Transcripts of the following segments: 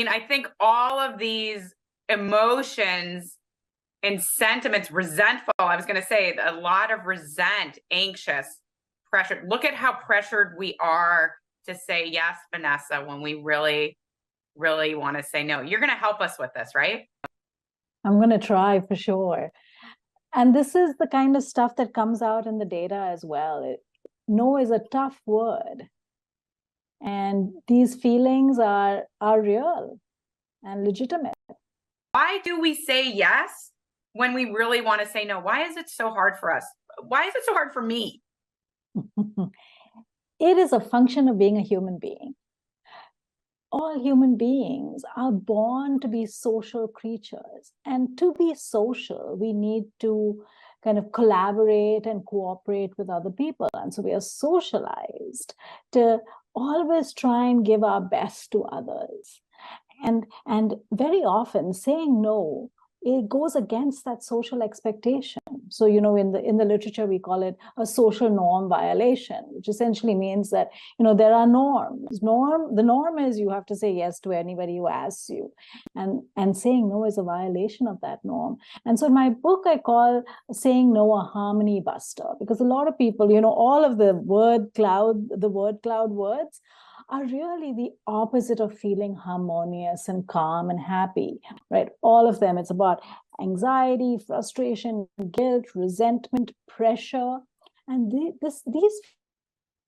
mean, I think all of these emotions and sentiments, resentful, I was going to say a lot of anxious, pressured. Look at how pressured we are to say yes, Vanessa, when we really, really want to say no. You're going to help us with this, right? I'm going to try for sure. And this is the kind of stuff that comes out in the data as well. No is a tough word. And these feelings are real and legitimate. Why do we say yes when we really want to say no? Why is it so hard for us? Why is it so hard for me? It is a function of being a human being. All human beings are born to be social creatures. And to be social, we need to kind of collaborate and cooperate with other people. And so we are socialized to always try and give our best to others. And very often saying no, it goes against that social expectation. So, in the literature, we call it a social norm violation, which essentially means that, there are norms. The norm is you have to say yes to anybody who asks you. And saying no is a violation of that norm. And so in my book, I call saying no a harmony buster, because a lot of people, all of the word cloud words are really the opposite of feeling harmonious and calm and happy, right? All of them. It's about anxiety, frustration, guilt, resentment, pressure. And these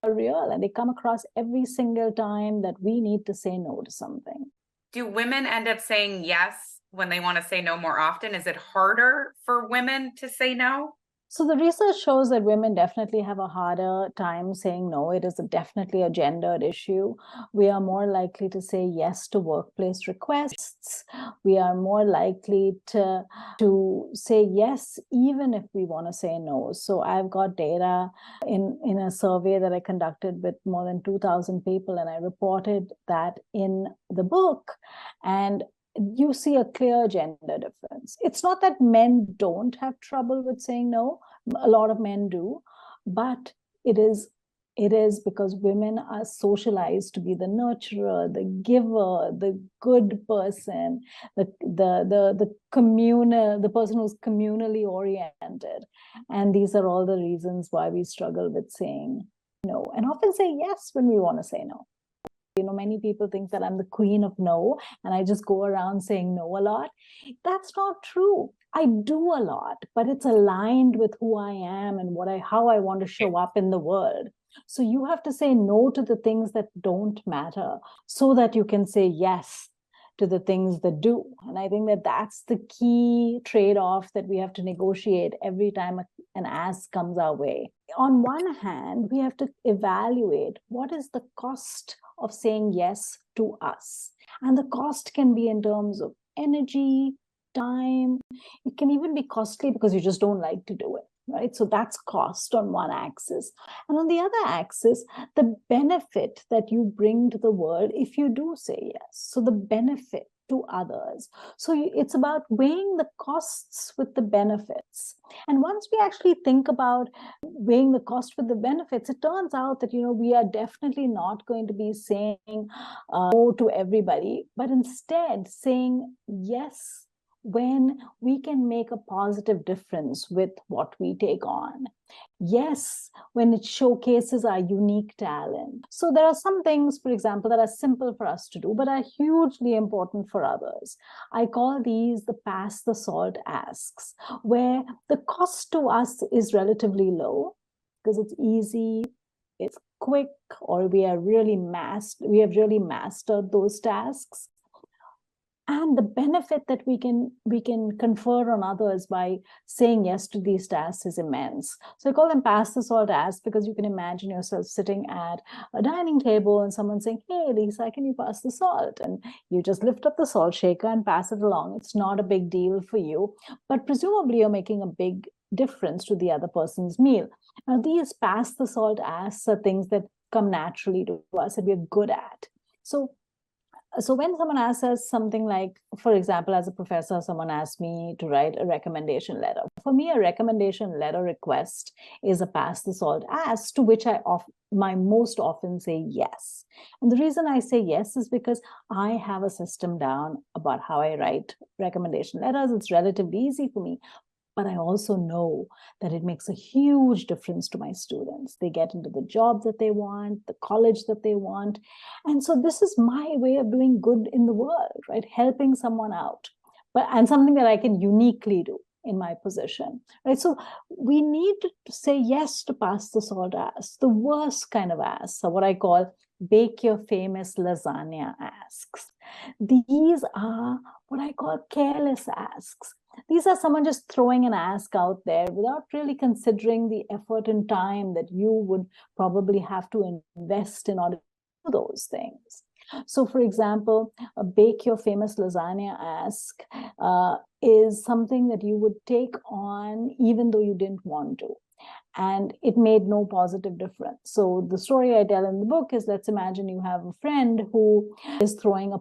are real, and they come across every single time that we need to say no to something. Do women end up saying yes when they want to say no more often? Is it harder for women to say no? So the research shows that women definitely have a harder time saying no. It is definitely a gendered issue. We are more likely to say yes to workplace requests. We are more likely to say yes even if we want to say no. So I've got data in a survey that I conducted with more than 2,000 people, and I reported that in the book. And you see a clear gender difference. It's not that men don't have trouble with saying no. A lot of men do, but it is because women are socialized to be the nurturer, the giver, the good person, the communal, the person who's communally oriented. And these are all the reasons why we struggle with saying no, and often say yes when we want to say no. Many people think that I'm the queen of no, and I just go around saying no a lot. That's not true. I do a lot, but it's aligned with who I am and how I want to show up in the world. So you have to say no to the things that don't matter so that you can say yes to the things that do. And I think that that's the key trade-off that we have to negotiate every time an ask comes our way. On one hand, we have to evaluate what is the cost of saying yes to us. And the cost can be in terms of energy, time. It can even be costly because you just don't like to do it, right? So that's cost on one axis. And on the other axis, the benefit that you bring to the world if you do say yes. So the benefit to others. So it's about weighing the costs with the benefits. And once we actually think about weighing the cost with the benefits, it turns out that, we are definitely not going to be saying no to everybody, but instead saying yes when we can make a positive difference with what we take on. Yes, when it showcases our unique talent. So there are some things, for example, that are simple for us to do, but are hugely important for others. I call these the pass the salt asks, where the cost to us is relatively low because it's easy, it's quick, or we have really mastered those tasks. And the benefit that we can confer on others by saying yes to these tasks is immense. So I call them pass the salt asks because you can imagine yourself sitting at a dining table and someone saying, "Hey, Lisa, can you pass the salt?" And you just lift up the salt shaker and pass it along. It's not a big deal for you, but presumably you're making a big difference to the other person's meal. Now, these pass the salt asks are things that come naturally to us that we're good at. So when someone asks us something like, for example, as a professor, someone asked me to write a recommendation letter. For me, a recommendation letter request is a pass the salt ask to which I my most often say yes. And the reason I say yes is because I have a system down about how I write recommendation letters. It's relatively easy for me. But I also know that it makes a huge difference to my students. They get into the job that they want, the college that they want. And so this is my way of doing good in the world, right? Helping someone out, and something that I can uniquely do in my position, right? So we need to say yes to pass the salt asks, the worst kind of asks, or what I call bake your famous lasagna asks. These are what I call careless asks. These are someone just throwing an ask out there without really considering the effort and time that you would probably have to invest in order to do those things. So, for example, a bake your famous lasagna ask is something that you would take on even though you didn't want to. And it made no positive difference. So the story I tell in the book is, let's imagine you have a friend who is throwing a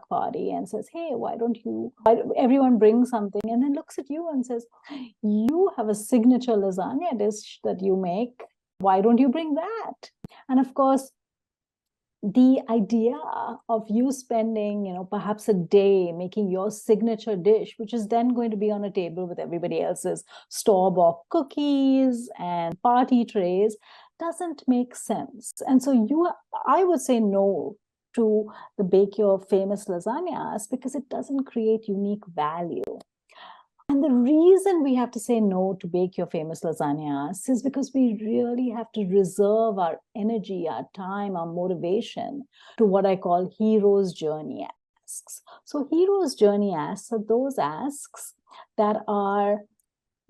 party and says, hey, why everyone bring something, and then looks at you and says, you have a signature lasagna dish that you make, why don't you bring that? And of course, the idea of you spending, perhaps a day making your signature dish, which is then going to be on a table with everybody else's store-bought cookies and party trays, doesn't make sense. And so I would say no to the bake your famous lasagnas because it doesn't create unique value. And the reason we have to say no to bake your famous lasagnas is because we really have to reserve our energy, our time, our motivation to what I call hero's journey asks. So hero's journey asks are those asks that are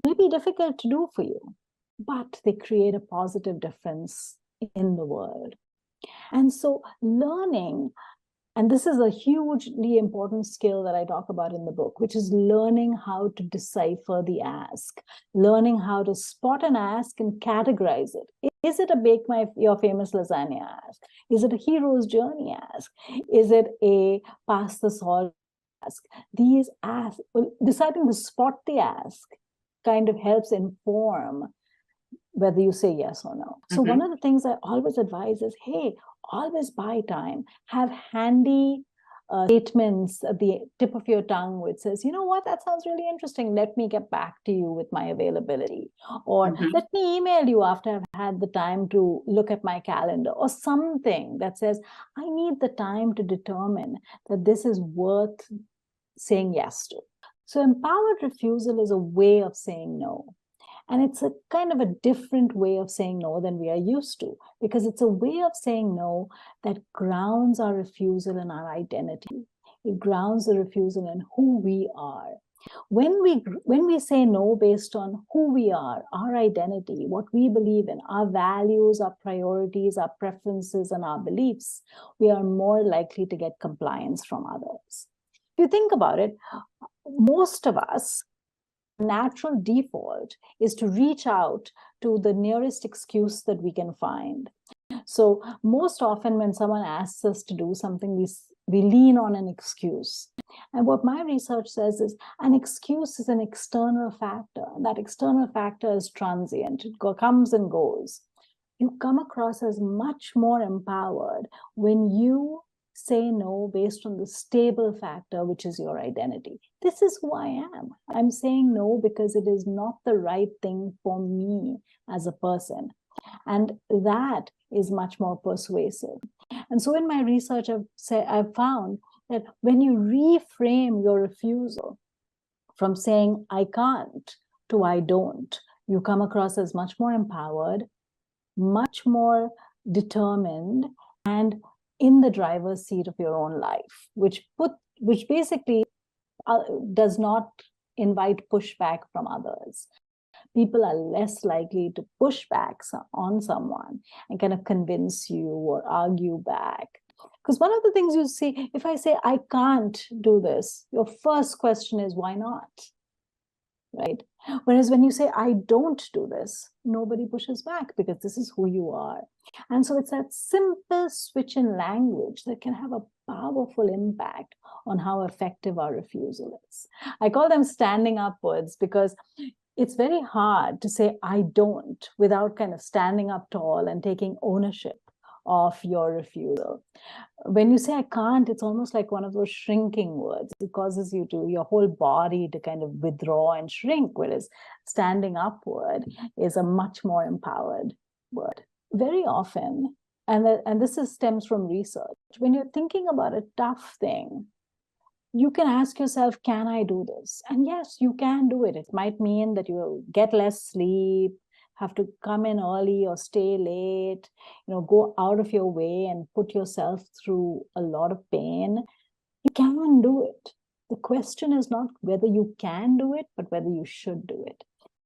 maybe difficult to do for you, but they create a positive difference in the world. And so learning, and this is a hugely important skill that I talk about in the book, which is learning how to decipher the ask, learning how to spot an ask and categorize it. Is it a bake your famous lasagna ask? Is it a hero's journey ask? Is it a pass the salt ask? These asks, deciding to spot the ask kind of helps inform whether you say yes or no. So one of the things I always advise is, hey, always buy time. Have handy statements at the tip of your tongue which says, you know what, that sounds really interesting. Let me get back to you with my availability. Or let me email you after I've had the time to look at my calendar, or something that says, I need the time to determine that this is worth saying yes to. So empowered refusal is a way of saying no. And it's a kind of a different way of saying no than we are used to, because it's a way of saying no that grounds our refusal in our identity. It grounds the refusal in who we are. When we say no based on who we are, our identity, what we believe in, our values, our priorities, our preferences, and our beliefs, we are more likely to get compliance from others. If you think about it, most of us, natural default is to reach out to the nearest excuse that we can find. So most often when someone asks us to do something, we lean on an excuse. And what my research says is an excuse is an external factor. That external factor is transient. It comes and goes. You come across as much more empowered when you say no based on the stable factor, which is your identity. This is who I am. I'm saying no because it is not the right thing for me as a person. And that is much more persuasive. And so in my research, I've found that when you reframe your refusal from saying I can't to I don't, you come across as much more empowered, much more determined, and in the driver's seat of your own life, which basically does not invite pushback from others. People are less likely to push back on someone and kind of convince you or argue back. Because one of the things you see, if I say, I can't do this, your first question is, why not? Right? Whereas when you say, I don't do this, nobody pushes back because this is who you are. And so it's that simple switch in language that can have a powerful impact on how effective our refusal is. I call them standing upwards because it's very hard to say I don't without kind of standing up tall and taking ownership of your refusal. When you say I can't, it's almost like one of those shrinking words. It causes you to, your whole body to kind of withdraw and shrink, whereas standing upward is a much more empowered word. Very often, and this stems from research, when you're thinking about a tough thing, you can ask yourself, can I do this? And yes, you can do it. It might mean that you'll get less sleep, have to come in early or stay late, go out of your way and put yourself through a lot of pain. You can do it. The question is not whether you can do it, but whether you should do it.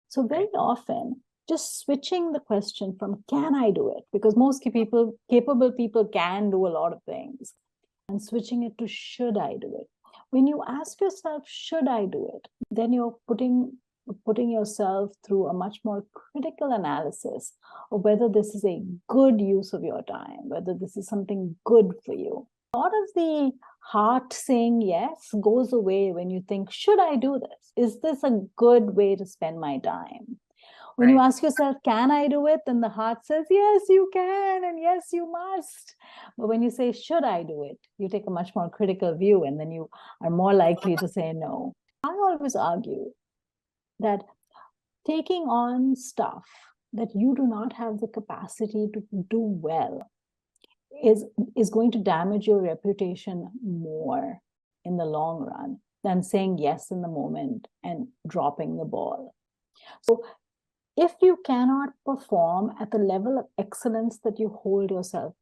So very often, just switching the question from can I do it? Because most capable people can do a lot of things. And switching it to should I do it? When you ask yourself, should I do it? Then you're putting yourself through a much more critical analysis of whether this is a good use of your time, whether this is something good for you. A lot of the heart saying yes goes away when you think, should I do this? Is this a good way to spend my time? When you ask yourself, can I do it? Then the heart says, yes, you can, and yes, you must. But when you say, should I do it? You take a much more critical view, and then you are more likely to say no. I always argue that taking on stuff that you do not have the capacity to do well is going to damage your reputation more in the long run than saying yes in the moment and dropping the ball. So if you cannot perform at the level of excellence that you hold yourself,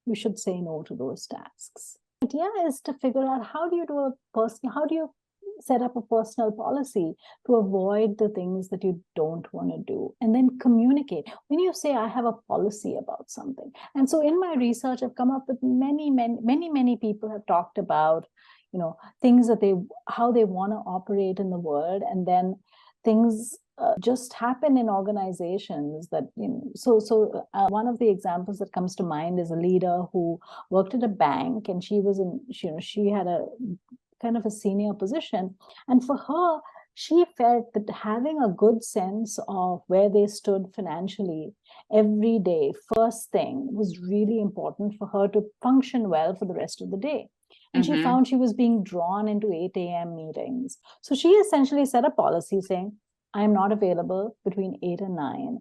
you should say no to those tasks. The idea is to figure out how do you set up a personal policy to avoid the things that you don't want to do, and then communicate. When you say, I have a policy about something. And so in my research, I've come up with many people have talked about, things that how they want to operate in the world, and then things just happen in organizations that, one of the examples that comes to mind is a leader who worked at a bank, and she had a kind of a senior position. And for her, she felt that having a good sense of where they stood financially every day, first thing, was really important for her to function well for the rest of the day. And she found she was being drawn into 8 a.m. meetings. So she essentially set a policy saying, I am not available between 8 and 9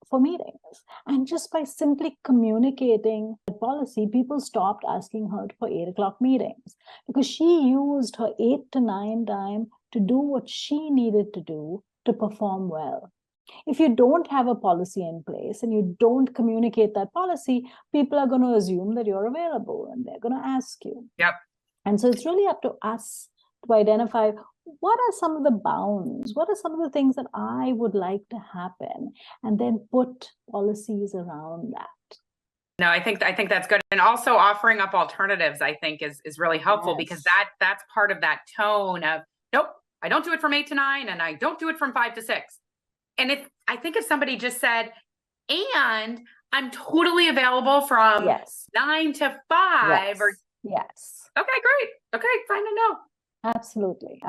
for meetings. And just by simply communicating the policy, people stopped asking her for 8 o'clock meetings, because she used her 8 to 9 time to do what she needed to do to perform well. If you don't have a policy in place and you don't communicate that policy, people are going to assume that you're available and they're going to ask you. Yep. And so it's really up to us to identify what are some of the bounds, what are some of the things that I would like to happen, and then put policies around that. No, I think that's good. And also offering up alternatives, I think is really helpful, because that's part of that tone of, nope, I don't do it from 8 to 9 and I don't do it from 5 to 6. And I think if somebody just said, and I'm totally available from 9 to 5 or okay, great. Okay, fine to know. Absolutely.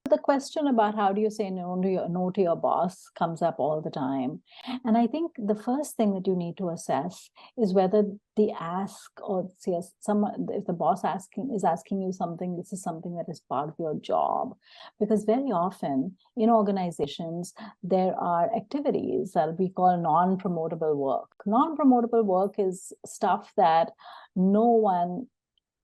The question about how do you say no to your boss comes up all the time. And I think the first thing that you need to assess is whether the ask, or if the boss is asking you something, this is something that is part of your job. Because very often in organizations, there are activities that we call non-promotable work. Non-promotable work is stuff that no one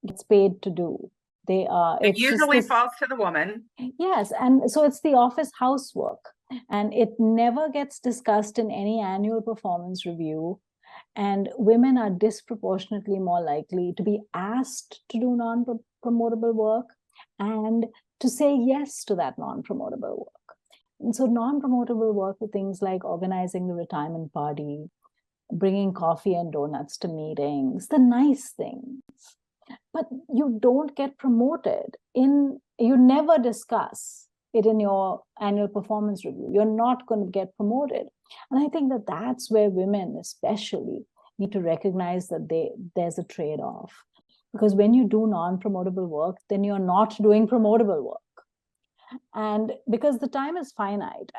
gets paid to do. It usually falls to the woman. Yes. And so it's the office housework, and it never gets discussed in any annual performance review. And women are disproportionately more likely to be asked to do non-promotable work and to say yes to that non-promotable work. And so non-promotable work are things like organizing the retirement party, bringing coffee and donuts to meetings, the nice things. But you don't get promoted you never discuss it in your annual performance review. You're not going to get promoted. And I think that that's where women especially need to recognize that there's a trade-off. Because when you do non-promotable work, then you're not doing promotable work. And because the time is finite,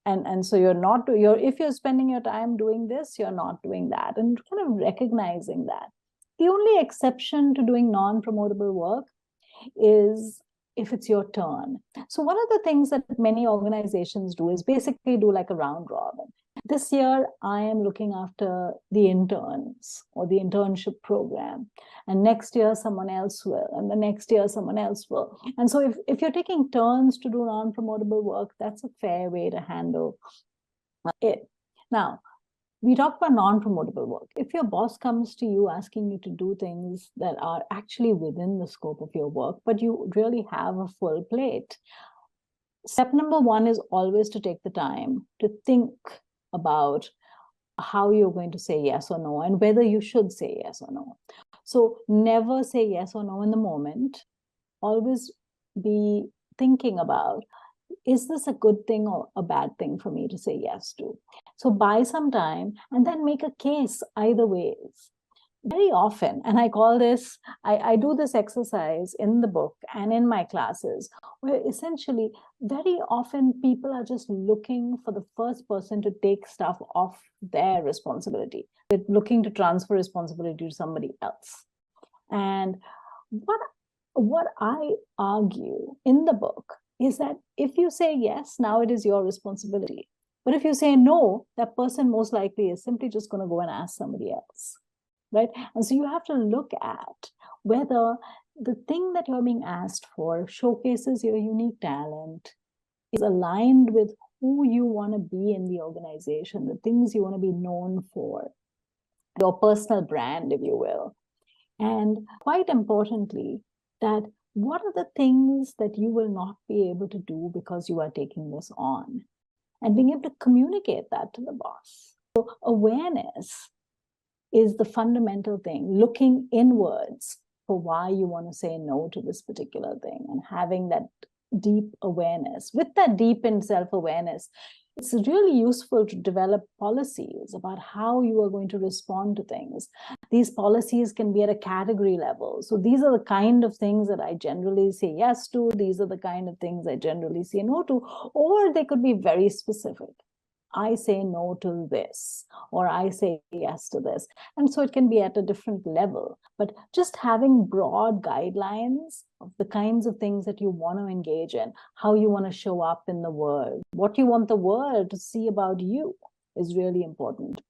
and so if you're spending your time doing this, you're not doing that, and kind of recognizing that. The only exception to doing non-promotable work is if it's your turn. So one of the things that many organizations do is basically do like a round robin. This year, I am looking after the interns or the internship program. And next year, someone else will. And the next year, someone else will. And so if you're taking turns to do non-promotable work, that's a fair way to handle it. Now, we talk about non-promotable work. If your boss comes to you asking you to do things that are actually within the scope of your work, but you really have a full plate, step number one is always to take the time to think about how you're going to say yes or no, and whether you should say yes or no. So never say yes or no in the moment. Always be thinking about, is this a good thing or a bad thing for me to say yes to? So buy some time and then make a case either ways. Very often, and I call this, I do this exercise in the book and in my classes, where essentially very often people are just looking for the first person to take stuff off their responsibility. They're looking to transfer responsibility to somebody else. And what I argue in the book is that if you say yes, now it is your responsibility. But if you say no, that person most likely is simply just going to go and ask somebody else. Right? And so you have to look at whether the thing that you're being asked for showcases your unique talent, is aligned with who you want to be in the organization, the things you want to be known for, your personal brand, if you will. And quite importantly, that what are the things that you will not be able to do because you are taking this on? And being able to communicate that to the boss. So awareness is the fundamental thing, looking inwards for why you want to say no to this particular thing and having that deep awareness. With that deep in self-awareness, it's really useful to develop policies about how you are going to respond to things. These policies can be at a category level. So these are the kind of things that I generally say yes to. These are the kind of things I generally say no to, or they could be very specific. I say no to this, or I say yes to this. And so it can be at a different level. But just having broad guidelines of the kinds of things that you want to engage in, how you want to show up in the world, what you want the world to see about you is really important.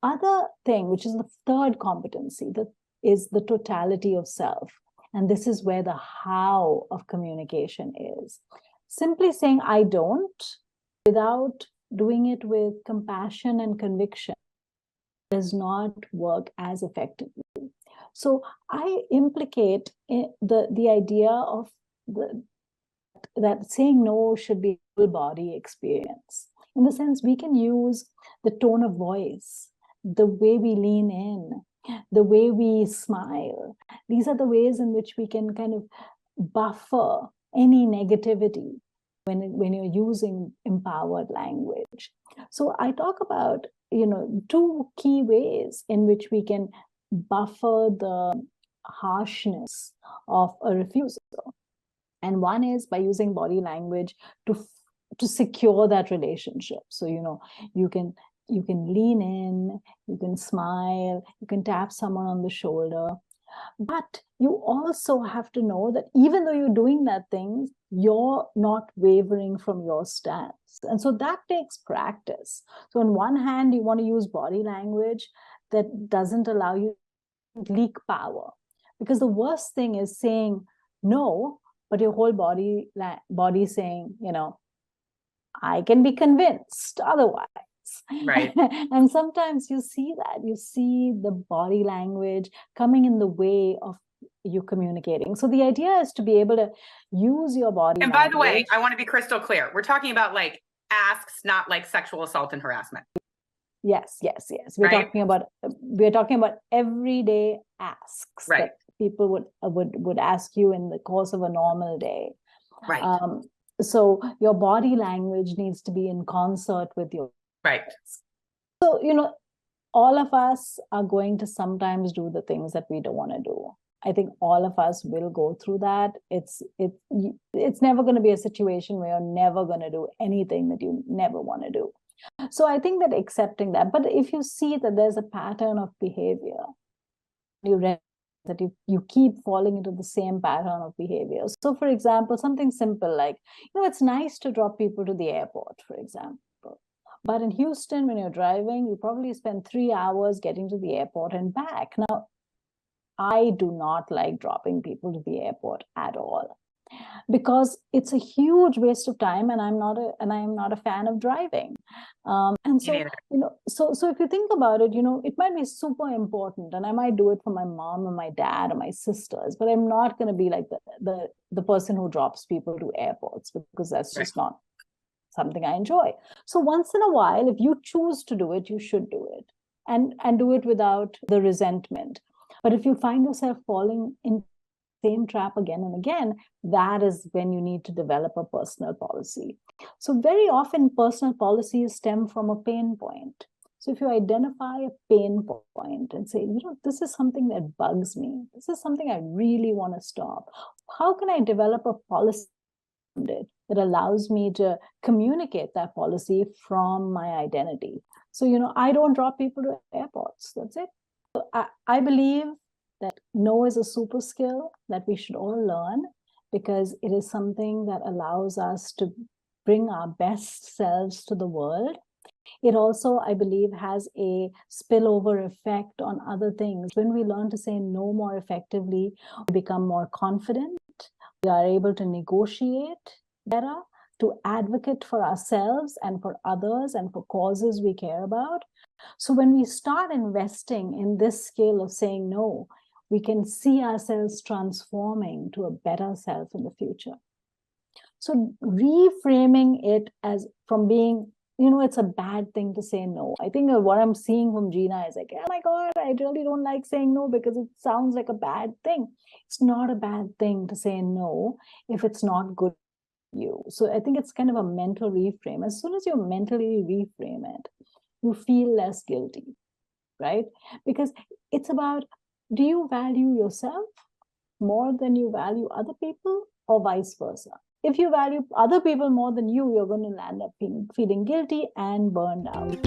Other thing, which is the third competency, that is the totality of self. And this is where the how of communication is. Simply saying I don't, without doing it with compassion and conviction, does not work as effectively. So I implicate the idea of that saying no should be a full body experience. In the sense, we can use the tone of voice, the way we lean in, the way we smile. These are the ways in which we can kind of buffer any negativity when you're using empowered language. So I talk about, two key ways in which we can buffer the harshness of a refusal. And one is by using body language to secure that relationship. So, you can lean in, you can smile, you can tap someone on the shoulder. But you also have to know that even though you're doing that thing, you're not wavering from your stance. And so that takes practice. So on one hand, you want to use body language that doesn't allow you to leak power. Because the worst thing is saying no, but your whole body saying, I can be convinced otherwise. Right. And sometimes you see the body language coming in the way of you communicating. So the idea is to be able to use your body and language. By the way, I want to be crystal clear. We're talking about like asks, not like sexual assault and harassment. Yes. We're talking about everyday asks right. that people would ask you in the course of a normal day. Right. So your body language needs to be in concert with your. Right. So, all of us are going to sometimes do the things that we don't want to do. I think all of us will go through that. It's never going to be a situation where you're never going to do anything that you never want to do. So I think that accepting that, but if you see that there's a pattern of behavior, you realize that you keep falling into the same pattern of behavior. So for example, something simple like, it's nice to drop people to the airport, for example. But in Houston, when you're driving, you probably spend 3 hours getting to the airport and back. Now, I do not like dropping people to the airport at all, because it's a huge waste of time, and I am not a fan of driving. And so, so if you think about it, it might be super important, and I might do it for my mom or my dad or my sisters, but I'm not going to be like the person who drops people to airports, because that's just not something I enjoy. So once in a while, if you choose to do it, you should do it, and do it without the resentment. But if you find yourself falling in the same trap again and again, that is when you need to develop a personal policy. So very often personal policies stem from a pain point. So if you identify a pain point and say, this is something that bugs me, this is something I really want to stop, how can I develop a policy that allows me to communicate that policy from my identity? So, I don't drop people to airports. That's it. I believe that no is a super skill that we should all learn, because it is something that allows us to bring our best selves to the world. It also, I believe, has a spillover effect on other things. When we learn to say no more effectively, we become more confident. We are able to negotiate better, to advocate for ourselves and for others and for causes we care about. So when we start investing in this skill of saying no, we can see ourselves transforming to a better self in the future. So reframing it as from being, it's a bad thing to say no. I think what I'm seeing from Gina is like, oh my God, I really don't like saying no because it sounds like a bad thing. It's not a bad thing to say no if it's not good for you. So I think it's kind of a mental reframe. As soon as you mentally reframe it, you feel less guilty, right? Because it's about, do you value yourself more than you value other people, or vice versa? If you value other people more than you, you're going to end up feeling guilty and burned out.